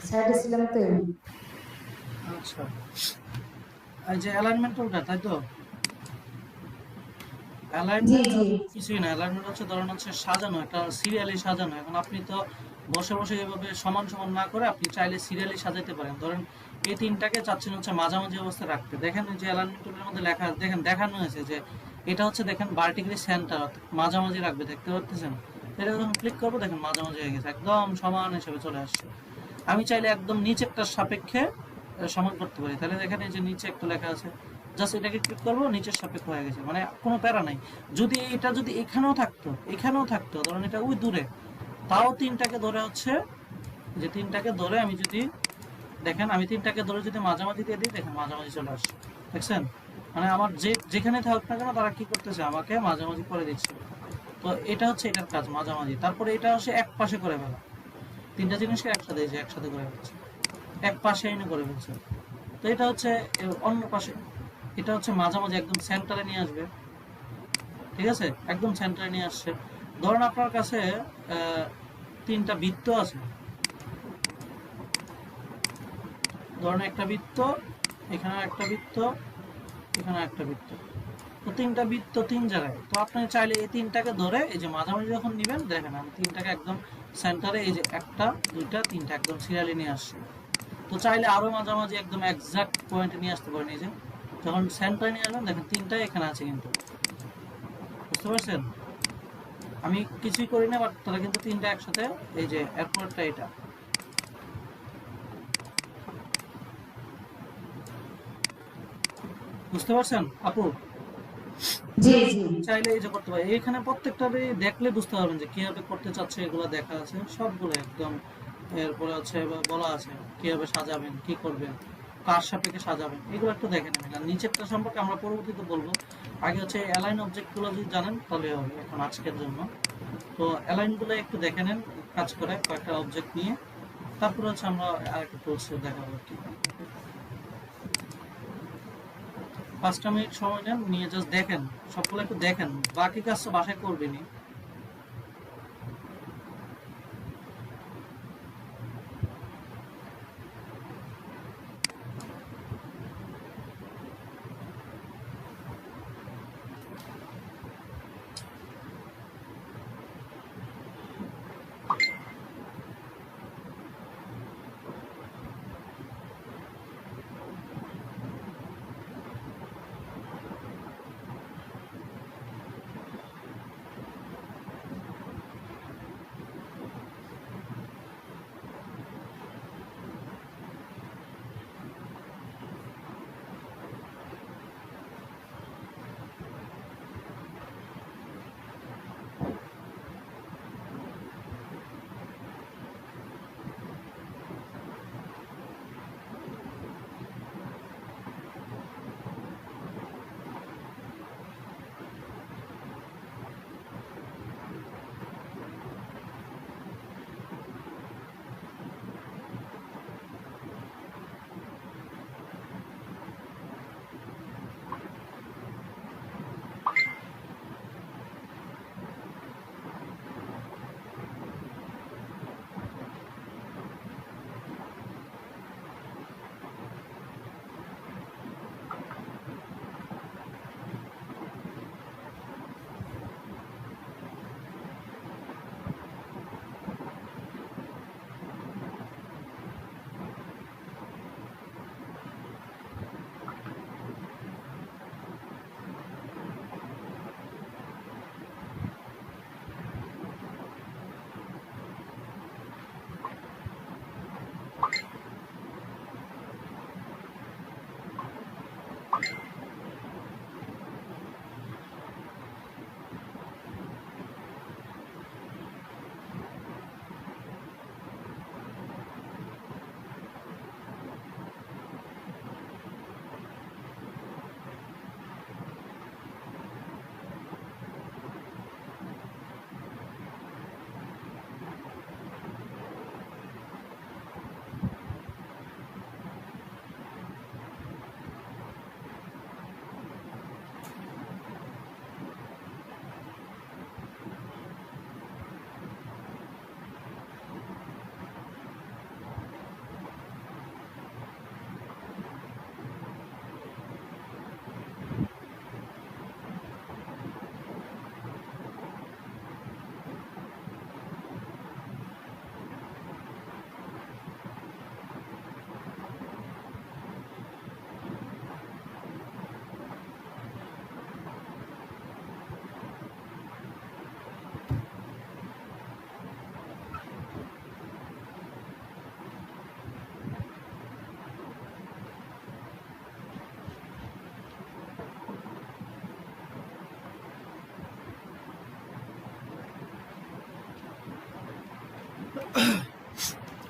সাইডে ছিলাম তো। আচ্ছা, এই যে অ্যালাইনমেন্ট টুলটা, তাই তো? জি অ্যালাইনমেন্ট জি কিছুই না, অ্যালাইনমেন্ট হচ্ছে ধরেন হচ্ছে সাজানো, একটা সিরিয়ালি সাজানো। এখন আপনি তো বসে বসে এভাবে সমান সমান না করে আপনি চাইলে সিরিয়ালি সাজাতে পারেন। ধরেন এই তিনটাকে চাচ্ছেন হচ্ছে মাঝামাঝি অবস্থায় রাখতে, দেখেন যে অ্যালাইনমেন্ট টুলের মধ্যে লেখা দেখেন দেখানো হয়েছে যে এটা হচ্ছে দেখেন ভার্টিক্যালি সেন্টার, মাঝামাঝি রাখবে, দেখতে পাচ্ছেন। এটা যখন ক্লিক করবো দেখেন মাঝামাঝি হয়ে গেছে, একদম সমান হিসেবে চলে আসছে। আমি চাইলে একদম নিচেরটার সাপেক্ষে সমান করতে পারি, তাহলে দেখেন এই যে নিচে একটু লেখা আছে, জাস্ট এটাকে ক্লিক করবো, নিচের সাপেক্ষ হয়ে গেছে, মানে কোনো প্যারা নাই। যদি এটা যদি এখানেও থাকতো ধরেন এটা ওই দূরে, তাও তিনটাকে ধরে হচ্ছে যে তিনটাকে ধরে আমি যদি দেখেন আমি তিনটাকে ধরে যদি মাঝামাঝি দিয়ে দিই, দেখেন মাঝামাঝি চলে আসছে, দেখছেন। মানে আমার যেখানে থাকুক না কেন তারা কি করতেছে, আমাকে মাঝামাঝি করে দিচ্ছে। তো এটা হচ্ছে এটার কাজ, মাঝামাঝি। তারপরে এটা হচ্ছে এক পাশে করে ফেলা, তিনটা জিনিসকে একসাথে একসাথে করে ফেলছে, এক পাশে এনে করে ফেলছে। তো এটা হচ্ছে অন্য পাশে, এটা হচ্ছে মাঝামাঝি একদম সেন্টারে নিয়ে আসবে, ঠিক আছে, একদম সেন্টারে নিয়ে আসছে। ধরেন আপনার কাছে তিনটা বৃত্ত আছে, ধরেন একটা বৃত্ত, এখানে একটা বৃত্ত, এখানে একটা বৃত্ত, তো তিনটা বৃত্ত তিন জায়গায়, তো আপনি চাইলে এই তিনটাকে ধরে এই যে মাঝামাঝি যখন নেবেন, দেখেন আমি তিনটাকে একদম সেন্টারে এই যে একটা দুইটা তিনটা একদম সিরিয়ালি নিয়ে আসছি। তো চাইলে আরো মাঝামাঝি একদম এক্সাক্ট পয়েন্টে নিয়ে আসতে পারেন। এই যে যখন সেন্টারে নিয়ে আসবেন দেখেন তিনটাই এখানে আছে, কিন্তু বুঝতে পারছেন আমি কিছুই করি না, বাট তারা কিন্তু তিনটা একসাথে, এই যে এরপরটা এটা বুঝতে পারছেন আপু? জি জি। চাইলে এই যে করতে পারি, এখানে প্রত্যেকটারই দেখলে বুঝতে পারবেন যে কিভাবে করতে চাচ্ছে, এগুলো দেখা আছে সবগুলো একদম। এরপরে হচ্ছে বলা আছে কিভাবে সাজাবেন, কি করবেন, কার সাপেক্ষে সাজাবেন, এগুলো একটু দেখে নেবেন। আর নিচেরটা সম্পর্কে আমরা পরবর্তীতে বলবো। আগে হচ্ছে অ্যালাইন অবজেক্ট গুলো যদি জানেন তাহলে হবে এখন আজকের জন্য। তো অ্যালাইন গুলো একটু দেখে নেন কাজ করে কয়েকটা অবজেক্ট নিয়ে, তারপরে হচ্ছে আমরা আরেকটা টুলস দেখাবো আর কি। 5টা মিনিট সময় নেন, নিয়ে জাস্ট দেখেন, সবগুলো একটু দেখেন, বাকি কাজ তো বাসায় করবেনই।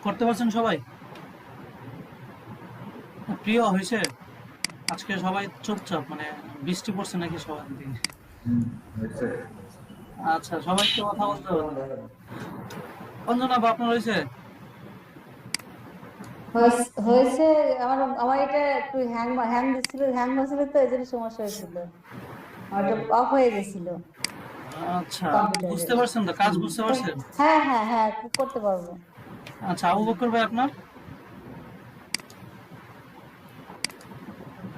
করতে পারছেন সবাই? প্রিয় হয়েছে? আজকে সবাই চুপচাপ, মানে বৃষ্টি পড়ছে নাকি সবার দিকে? আচ্ছা, সবাই তো কথা বলতে হবে না। অঞ্জনা বা আপনার হয়েছে? হয়েছে। আমার আমার এটা একটু হ্যাং হ্যাং দিচ্ছিল, হ্যাং হয়েছিল, তো এই জন্য সমস্যা হয়েছিল। আমার অফ হয়ে গেছিল আচ্ছা, বুঝতে কম্পিউটারে। পারছেন তো, কাজ বুঝতে পারছেন? হ্যাঁ হ্যাঁ হ্যাঁ, করতে পারবো। আচ্ছা, আবু বকর ভাই আপনার?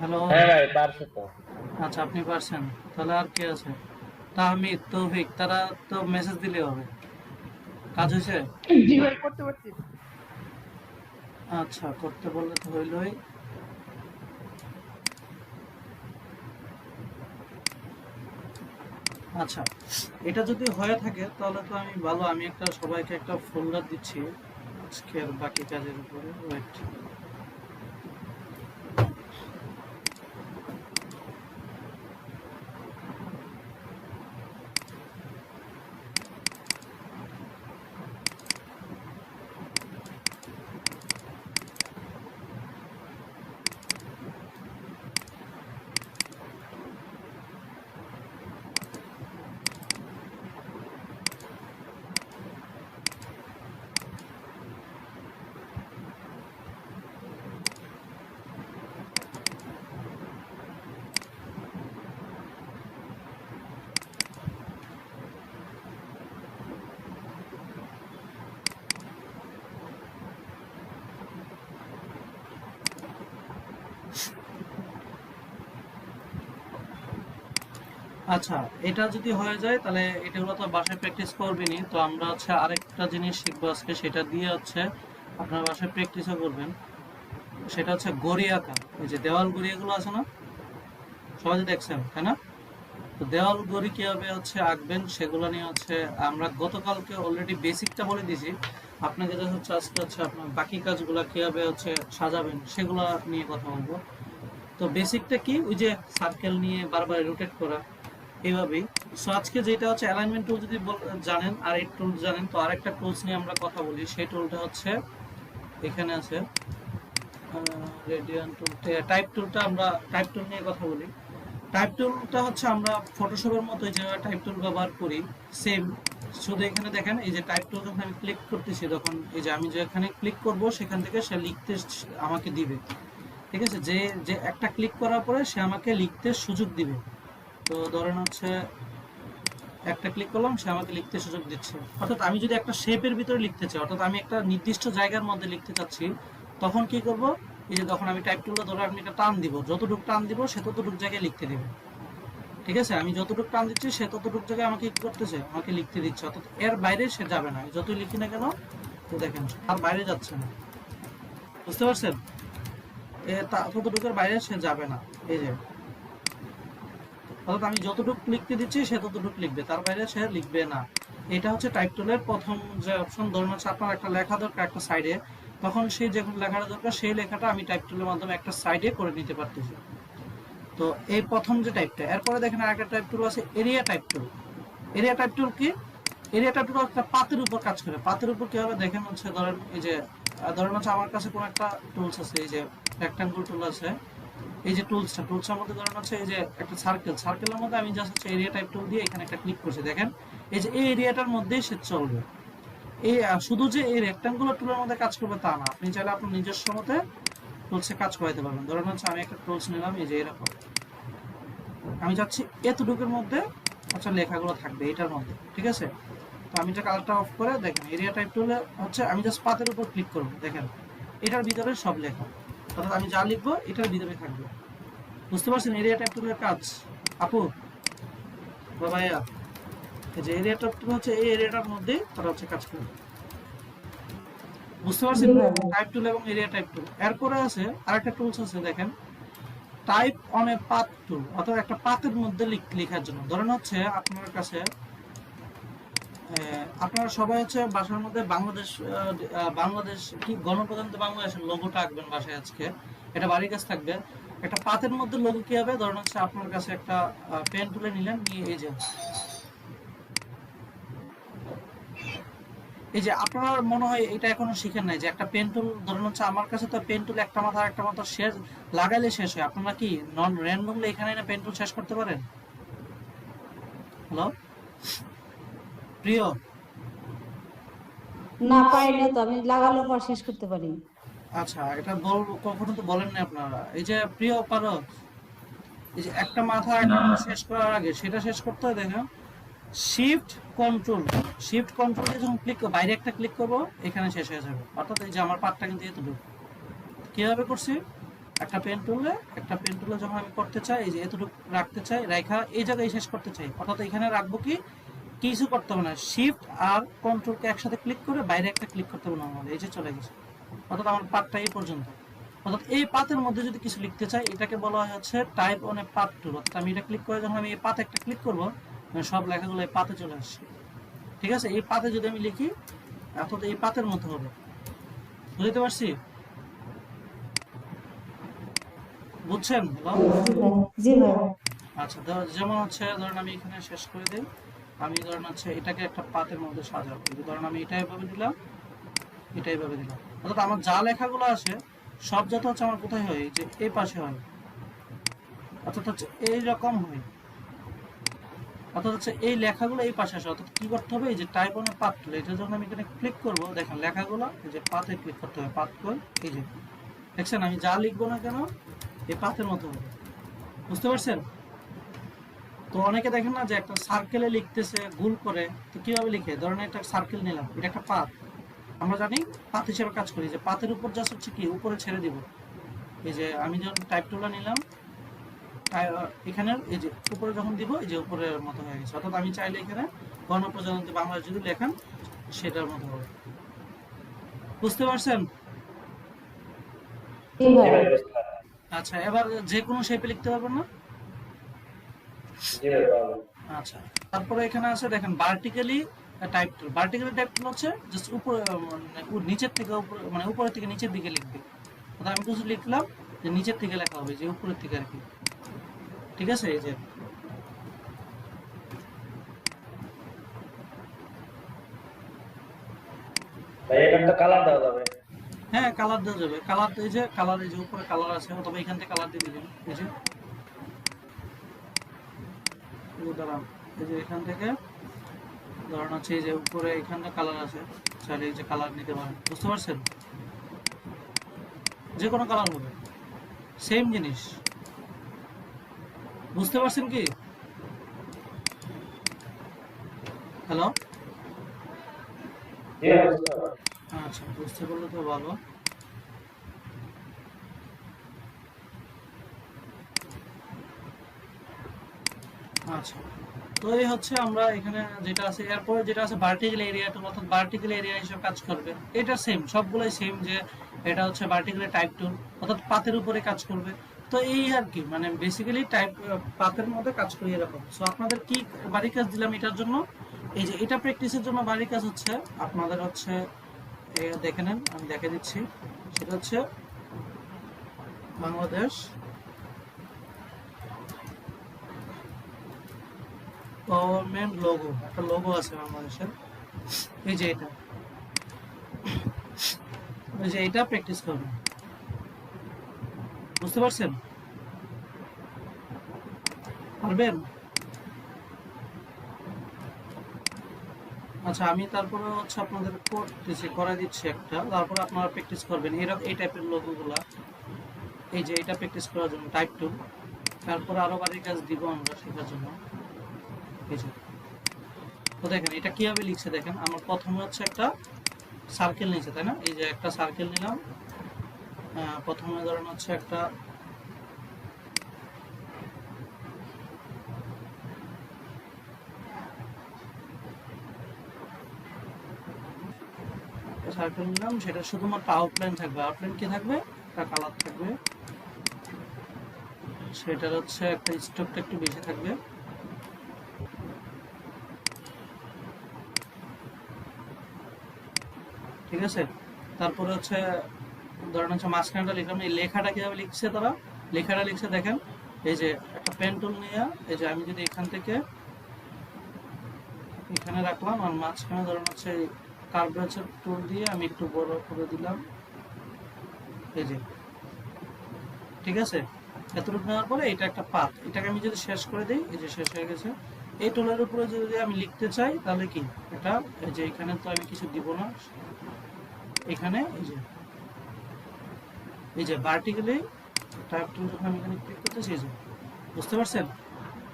হ্যালো। হ্যাঁ ভাই পারছে তো। আচ্ছা, আপনি পারছেন। তাহলে আর কে আছে? তাহমিদ, তৌফিক, তারা তো মেসেজ দিলে হবে। কাজ হয়েছে? জি ভাই করতে পারছি। আচ্ছা, করতে বললে তো হইলই। আচ্ছা, এটা যদি হয়ে থাকে তাহলে তো আমি ভালো, আমি একটা সবাইকে একটা ফোল্ডার দিচ্ছি আজকের বাকি কাজের উপরে। ওয়েট। আচ্ছা, এটা যদি হয়ে যায় তাহলে এটাগুলো তো বাসায় প্র্যাকটিস করবেনই, তো আমরা হচ্ছে আরেকটা জিনিস শিখবো আজকে, সেটা দিয়ে হচ্ছে আপনার বাসায় প্র্যাকটিসও করবেন। সেটা হচ্ছে গড়ি আঁকা। এই যে দেওয়াল গড়িয়াগুলো আছে না, সবাই তো দেখছেন তাই না? তো দেওয়াল গড়ি কিভাবে হচ্ছে আঁকবেন সেগুলো নিয়ে হচ্ছে আমরা গতকালকে অলরেডি বেসিকটা বলে দিয়েছি। আপনাকে যা হচ্ছে আজকে হচ্ছে আপনার বাকি কাজগুলো কিভাবে হচ্ছে সাজাবেন সেগুলো নিয়ে কথা বলবো। তো বেসিকটা কি, ওই যে সার্কেল নিয়ে বারবার রোটেট করা, এইভাবেই। সো আজকে যেটা হচ্ছে অ্যালাইনমেন্ট টুল যদি জানেন আর এই টুল জানেন, তো আরেকটা টুলস নিয়ে আমরা কথা বলি। সেই টুলটা হচ্ছে এখানে আছে, রেডিয়ান টুল। টাইপ টুলটা, আমরা টাইপ টুল নিয়ে কথা বলি। টাইপ টুলটা হচ্ছে আমরা ফটোশপের মতো যে টাইপ টুল ব্যবহার করি সেম, শুধু এখানে দেখেন এই যে টাইপ টুল যখন আমি ক্লিক করতেছি, তখন এই যে আমি যেখানে ক্লিক করব সেখান থেকে সে লিখতে আমাকে দিবে। ঠিক আছে, যে যে একটা ক্লিক করার পরে সে আমাকে লিখতে সুযোগ দিবে। তো ধরেন হচ্ছে একটা ক্লিক করলাম, সে আমাকে লিখতে সুযোগ দিচ্ছে। অর্থাৎ আমি যদি একটা শেপের ভিতরে লিখতে চাই, অর্থাৎ আমি একটা নির্দিষ্ট জায়গার মধ্যে লিখতে চাচ্ছি, তখন কি করব, এই যে তখন আমি টাইপ টুলটা ধরে আমি একটা টান দিব, যতটুকু টান দিব সে ততটুকু জায়গায় লিখতে দেবে। ঠিক আছে, আমি যতটুকু টান দিচ্ছি সে ততটুকু জায়গায় আমাকে কি করতেছে, আমাকে লিখতে দিচ্ছে। অর্থাৎ এর বাইরে সে যাবে না, যতই লিখি না কেন। তো দেখেন আর বাইরে যাচ্ছে না, বুঝতে পারছেন? ততটুকুর বাইরে সে যাবে না। এই যে অর্থাৎ আমি যতটুকু লিখতে দিচ্ছি সে ততটুকু লিখবে, তার বাইরে সে লিখবে না। এটা হচ্ছে টাইপ টুলের প্রথম যে অপশন। ধরুন হচ্ছে আপনার একটা লেখা দরকার একটা সাইডে, তখন সেই যে লেখাটা দরকার সেই লেখাটা আমি টাইপ টুলের মাধ্যমে একটা সাইডে করে নিতে পারতেছি। তো এই প্রথম যে টাইপটা, এরপরে দেখেন আরেকটা টাইপ টুল আছে, area type tool. Area type tool কি? এরিয়া টাইপ টুল একটা পাতের উপর কাজ করে। পাতের উপর কিভাবে দেখেন হচ্ছে, ধরেন এই যে ধরেন হচ্ছে আমার কাছে কোনো একটা টুলস আছে, এই যে রেক্ট্যাঙ্গল টুল আছে, এই যে টুলসটার মধ্যে ধরেন হচ্ছে এই যে একটা সার্কেলের মধ্যে আমি জাস্ট হচ্ছে এরিয়া টাইপ টুল দিয়ে এখানে একটা ক্লিক করছি। দেখেন এই যে এই এরিয়াটার মধ্যেই সে চলবে। এই শুধু যে এই রেক্ট্যাঙ্গুলার টুলের মধ্যে কাজ করবে তা না, আপনি চাইলে আপনার নিজস্ব মতে টুলসে কাজ করাইতে পারবেন। ধরেন হচ্ছে আমি একটা টুলস নিলাম, এই যে এরকম, আমি চাচ্ছি এতটুকুর মধ্যে আচ্ছা লেখাগুলো থাকবে এটার মধ্যে। ঠিক আছে, তো আমি এটা কালারটা অফ করে দেখেন এরিয়া টাইপ টুলে হচ্ছে আমি জাস্ট পাতের উপর ক্লিক করবো, দেখেন এটার ভিতরে সব লেখা, অর্থাৎ আমি যা লিখবো এটার ভিতরে থাকবে। বুঝতে পারছেন এরিয়া টাইপ টুলের কাজ? আপু বা ভাইয়া, এই যে এরিয়া টাইপ টুল হচ্ছে এই এরিয়াটার মধ্যেই তারা হচ্ছে কাজ করবে। বুঝতে পারছেন জি ভাই। টাইপ টুল এবং এরিয়া টাইপ টুল। এরপরে আছে আরেকটা টুলস আছে, দেখেন টাইপ অন এ পাথ টুল, অর্থাৎ একটা পাতের মধ্যে লেখার জন্য। ধরেন হচ্ছে আপনার কাছে আপনারা সবাই হচ্ছে বাসার মধ্যে বাংলাদেশ কি গণপ্রজাতন্ত্র বাংলাদেশের লোগোটা আঁকবেন বাসায় আজকে, এটা বাড়ির কাছে থাকবে। একটা পাতের মধ্যে লোগো কি হবে, ধরেন হচ্ছে আপনার কাছে একটা পেন তুলে নিলেন, নিয়ে এই যে আপনার মনে হয় এটা এখনো শিখেন নাই যে একটা পেন টুল, ধরেন হচ্ছে আমার কাছে তো পেন টুল একটা মাথা শেষ লাগাইলে শেষ হয়। আপনারা কি নন র্যান্ডমলি এখানে না পেন টুল শেষ করতে পারেন? হ্যালো প্রিয়, না পারি না তো, আমি লাগানোর পর শেষ করতে পারি। আচ্ছা এটা কখনো তো বলেন না আপনারা। এই যে প্রিয় পারো, এই যে একটা মাথা শেষ করার আগে সেটা শেষ করতে হয়, দেখেন শিফট কন্ট্রোল দিয়ে যখন ক্লিক বাইরে একটা ক্লিক করবো এখানে শেষ হয়ে যাবে। অর্থাৎ এই যে আমার পার্টটা কিন্তু এতটুকু কিভাবে করছি, একটা পেন টুলে যখন আমি করতে চাই, এই যে এতটুকু রাখতে চাই, রাখা এই জায়গায় শেষ করতে চাই, অর্থাৎ এখানে রাখবো কি, কিছু করতে হবে না, শিফট আর কন্ট্রোলকে একসাথে ক্লিক করে বাইরে একটা ক্লিক করতে হবে নরমালি, এই যে চলে গেছে। অর্থাৎ আমার পাথটা এই পর্যন্ত। অর্থাৎ এই পাথের মধ্যে যদি কিছু লিখতে চাই, এটাকে বলা হয় হচ্ছে টাইপ অন এ পাথ টুল। অর্থাৎ আমি এটা ক্লিক করে যখন আমি এই পাথে একটা ক্লিক করবো, সব লেখাগুলো এই পাথে চলে আসছে। ঠিক আছে, এই পাথে যদি আমি লিখি, অর্থাৎ এই পাথের মধ্যে হবে। বুঝতে পারছি? বুঝছেন? জি ভাই। আচ্ছা, যেমন হচ্ছে ধরেন আমি এখানে শেষ করে দিই, আমি ধরেন হচ্ছে এটাকে একটা পাতের মধ্যে সাজাবো, ধরেন আমি এটা এভাবে দিলাম, এটা এভাবে দিলাম। অর্থাৎ আমার যা লেখাগুলো আছে সব যত হচ্ছে আমার কোথায় হয়, যে এই পাশে হয়, অর্থাৎ হচ্ছে এইরকম হয়, অর্থাৎ হচ্ছে এই লেখাগুলো এই পাশে আসে। অর্থাৎ কি করতে হবে, এই যে টাইপ অন পাথ টুল, এটা যখন আমি এখানে ক্লিক করবো, দেখেন লেখাগুলো এই যে পাথে ক্লিক করতে হবে, পাথ কল, এই যে দেখছেন আমি যা লিখবো না কেন এই পাথের মতো হবে। বুঝতে পারছেন? তো অনেকে দেখেন না যে একটা সার্কেলে লিখতেছে ভুল করে, তো কিভাবে লিখে, ধরেন একটা সার্কেল নিলাম, এটা একটা পাত, আমরা জানি পাত হিসেবে কাজ করি, যে পাতের উপর জাস্ট হচ্ছে কি উপরে ছেড়ে দিব। এই যে আমি যখন টাইপ টুলটা নিলাম, এখানে এই যে উপরে যখন দিব, এই যে উপরের মতো হয়ে গেছে। অর্থাৎ আমি চাইলে এখানে গণপ্রজাতন্ত্রী বাংলাদেশ যদি লেখেন সেটার মতো হবে। বুঝতে পারছেন? জি জি ভাই। ভাই বুঝতে পারছি। আচ্ছা, এবার যে কোনো শেপে লিখতে পারবেন না? জি ভাই পারবো। আচ্ছা, তারপরে এখানে আছে দেখেন ভার্টিক্যালি টাইপ টুল। ভার্টিক্যালি টাইপ টুল হচ্ছে জাস্ট উপরে, মানে নিচের থেকে উপরে, মানে উপরের থেকে নিচের দিকে লিখবে। অর্থাৎ আমি কিছু লিখলাম যে নিচের থেকে লেখা হবে, যে উপরের থেকে আর কি। ঠিক আছে, এই যে ভাই এটার তো কালার দেওয়া যাবে। হ্যাঁ, কালার দেওয়া যাবে। কালার, এই যে কালার, এই যে উপরে কালার আছে, অথবা এখান থেকে কালার দিয়ে দিবেন। এই যে দাঁড়ান, এই যে এখান থেকে ধরেন হচ্ছে এই যে উপরে এখানটা কালার আছে, চাইলে এই যে কালার নিতে পারেন। বুঝতে পারছেন? যে কোনো কালার হবে, সেম জিনিস। বুঝতে পারছেন কি? হ্যালো? জি ভাই বুঝতে পারছি। আচ্ছা, বুঝতে পারলে তো ভালো। আচ্ছা, তো এই হচ্ছে আমরা এখানে যেটা আছে, এরপরে যেটা আছে ভার্টিক্যাল এরিয়া টুল, অর্থাৎ ভার্টিক্যাল এরিয়া হিসেবে কাজ করবে। এটা সেম, সবগুলোই সেম, যে এটা হচ্ছে ভার্টিক্যাল টাইপ টুল, অর্থাৎ পাতের উপরে কাজ করবে। তো এই আর কি, মানে বেসিক্যালি টাইপ পাতের মধ্যে কাজ করি এরকম। সো আপনাদের কি বাড়ির কাজ দিলাম এটার জন্য, এই যে এটা প্র্যাকটিসের জন্য বাড়ির কাজ হচ্ছে আপনাদের হচ্ছে, দেখে নেন, আমি দেখে দিচ্ছি। সেটা হচ্ছে বাংলাদেশ গভর্নমেন্ট লোগো, একটা লোগো আছে বাংলাদেশের, এই যে এটা, এই যে এটা প্র্যাকটিস করবেন। বুঝতে পারছেন? পারবেন? আচ্ছা, আমি তারপরে হচ্ছে আপনাদের করতেছি, করে দিচ্ছি একটা, তারপরে আপনারা প্র্যাকটিস করবেন এরকম এই টাইপের লোগোগুলা। এই যে এটা প্র্যাকটিস করার জন্য টাইপ টুল, তারপরে আরো বাড়ির কাজ দিব আমরা শেখার জন্য। এই যে, তো দেখেন এটা কিভাবে লিখছে, দেখেন আমার প্রথমে হচ্ছে একটা সার্কেল নিয়েছে, তাই না? এই যে একটা সার্কেল নিলাম, প্রথমে ধরেন হচ্ছে একটা সার্কেল নিলাম, সেটা শুধুমাত্র আউটলাইন থাকবে। আউটলাইন কি থাকবে? একটা কালার থাকবে, সেটার হচ্ছে একটা স্ট্রোকটা একটু বেশি থাকবে। ঠিক আছে, তারপরে হচ্ছে ধরেন হচ্ছে মাঝখানটা লিখলাম। এই লেখাটা কিভাবে লিখছে তারা, লেখাটা লিখছে দেখেন, এই যে একটা পেন টুল নিয়ে, এই যে আমি যদি এখান থেকে এখানে রাখলাম, আর মাঝখানে ধরেন হচ্ছে কার্ভেচার টুল দিয়ে আমি একটু বড় করে দিলাম, এই যে। ঠিক আছে, এতটুকু নেওয়ার পরে এটা একটা পাত, এটাকে আমি যদি শেষ করে দিই, এই যে শেষ হয়ে গেছে। এই টুলের উপরে যদি আমি লিখতে চাই, তাহলে কি এটা, এই যে এখানে তো আমি কিছু দিব না, এখানে এই যে ভার্টিক্যালি টাইপ টুল যখন আমি এখানে ক্লিক করতেছি, এই যে, বুঝতে পারছেন?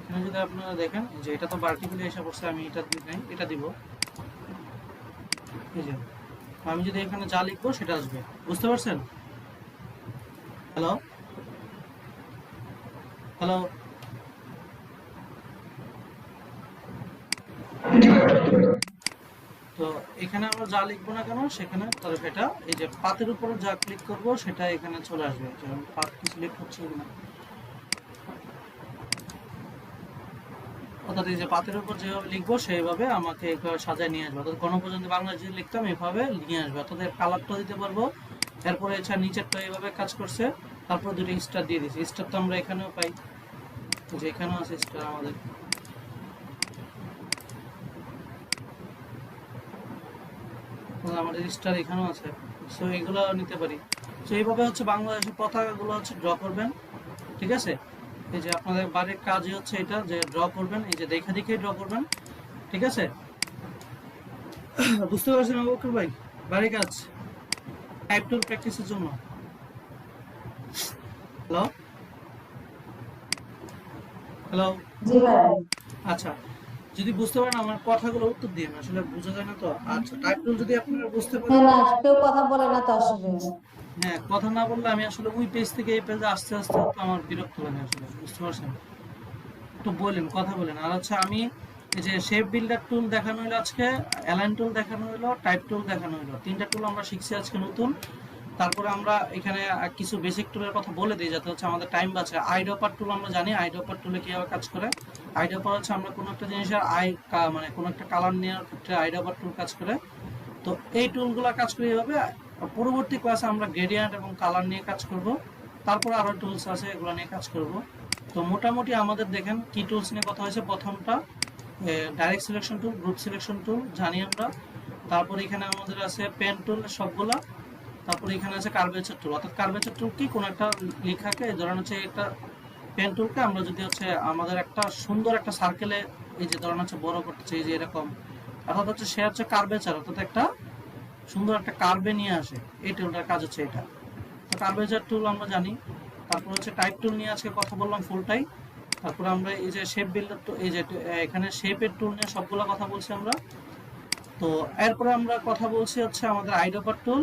এখানে যদি আপনারা দেখেন, যে এটা তো ভার্টিক্যালি এসে পড়ছে, আমি এটা দিই নাই, এটা দিব। এই যে আমি যদি এখানে যা লিখবো সেটা আসবে। বুঝতে পারছেন? হ্যালো? হ্যালো, তো এখানে আমরা যা লিখবো না কেন সেখানে তার এটা এই যে পাতের উপরে যা ক্লিক করব সেটা এখানে চলে আসবে। যেমন পাত কি সিলেক্ট হচ্ছে কিনা, অর্থাৎ এই যে পাতের উপর যেভাবে লিখবো সেইভাবে আমাকে এইভাবে সাজায় নিয়ে আসবে। অর্থাৎ গণপ্রজাতন্ত্রী বাংলাদেশ যদি লিখতাম এইভাবে নিয়ে আসবে, অর্থাৎ এর কালারটা দিতে পারবো। এরপরে এছাড়া নিচেরটা এইভাবে কাজ করছে, তারপর দুটো স্টার দিয়ে দিচ্ছি। স্টার তো আমরা এখানেও পাই, এই যে এখানেও আছে স্টার আমাদের। আমাদের স্টার এখানেও আছে, সো এগুলো নিতে পারি। সো এইভাবে হচ্ছে বাংলাদেশের পতাকাগুলো হচ্ছে ড্র করবেন, ঠিক আছে। এই যে আপনাদের বাড়ির কাজই হচ্ছে এটা, যে ড্র করবেন, এই যে দেখে দেখেই ড্র করবেন, ঠিক আছে। বুঝতে পারছেন আবুবকর ভাই? বাড়ির কাজ টাইপ টুল প্র্যাকটিসের জন্য। হ্যালো হ্যালো, জি ভাই। আচ্ছা, যদি বুঝতে পারেন আমার কথাগুলো উত্তর দিন, আসলে বোঝা যায় না তো। আচ্ছা, টাইপ টুল যদি আপনারা বুঝতে পারেন, হ্যাঁ, না কেউ কথা বলে না তো আসলে। হ্যাঁ, কথা না বললে আমি আসলে ওই পেজ থেকে এই পেজে আস্তে আস্তে তো আমার বিরক্ত লাগে আসলে, বুঝতে পারছেন। একটু বলেন, কথা বলেন। আর হচ্ছে আমি এই যে শেপ বিল্ডার টুল দেখানো হলো আজকে, অ্যালাইন টুল দেখানো হলো, টাইপ টুল দেখানো হলো, তিনটা টুল আমরা শিখছি আজকে নতুন। তারপরে আমরা এখানে কিছু বেসিক টুলের কথা বলে দিই যাতে হচ্ছে আমাদের টাইম বাঁচে। আইড্রপার টুল আমরা জানি, আইড্রপার টুলে কিভাবে কাজ করে। আইড্রপার হচ্ছে আমরা কোনো একটা জিনিসের মানে কোনো একটা কালার নেওয়ার ক্ষেত্রে আইড্রপার টুল কাজ করে। তো এই টুলগুলো কাজ করে এইভাবে। পরবর্তী ক্লাসে আমরা গ্রেডিয়েন্ট এবং কালার নিয়ে কাজ করব, তারপর আরো টুলস আছে এগুলো নিয়ে কাজ করব। তো মোটামুটি আমাদের দেখেন কি টুলস নিয়ে কথা হয়েছে। প্রথমটা direct selection tool, group selection tool জানি আমরা। তারপর এখানে আমাদের আছে পেন টুল সবগুলা। তারপর এখানে আছে কার্ভেচার টুল, অর্থাৎ কার্ভেচার টুল কি, কোনো একটা লেখাকে ধরেন হচ্ছে একটা পেন টুলকে আমরা যদি হচ্ছে আমাদের একটা সুন্দর একটা সার্কেলে এই যে ধরেন হচ্ছে বড় করতে চাই, যে এরকম, অর্থাৎ হচ্ছে সে হচ্ছে কার্ভেচার, অর্থাৎ একটা সুন্দর একটা কার্ভে নিয়ে আসে, এই টুলটার কাজ হচ্ছে এটা। তো কার্ভেচার টুল আমরা জানি। তারপর হচ্ছে টাইপ টুল নিয়ে আজকে কথা বললাম ফুলটাই। তারপর আমরা এই যে শেপ বিল্ডার টুল, এই যে এখানে শেপের টুল নিয়ে সবগুলো কথা বলছি আমরা। তো এরপরে আমরা কথা বলছি হচ্ছে আমাদের আইড্রপার টুল,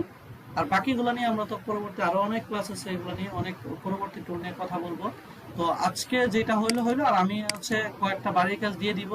আর বাকিগুলো নিয়ে আমরা তো পরবর্তী আরো অনেক ক্লাস আছে, এগুলো নিয়ে অনেক পরবর্তী টুল নিয়ে কথা বলবো। তো আজকে যেটা হইলো হইলো, আর আমি হচ্ছে কয়েকটা বাড়ির কাজ দিয়ে দিব।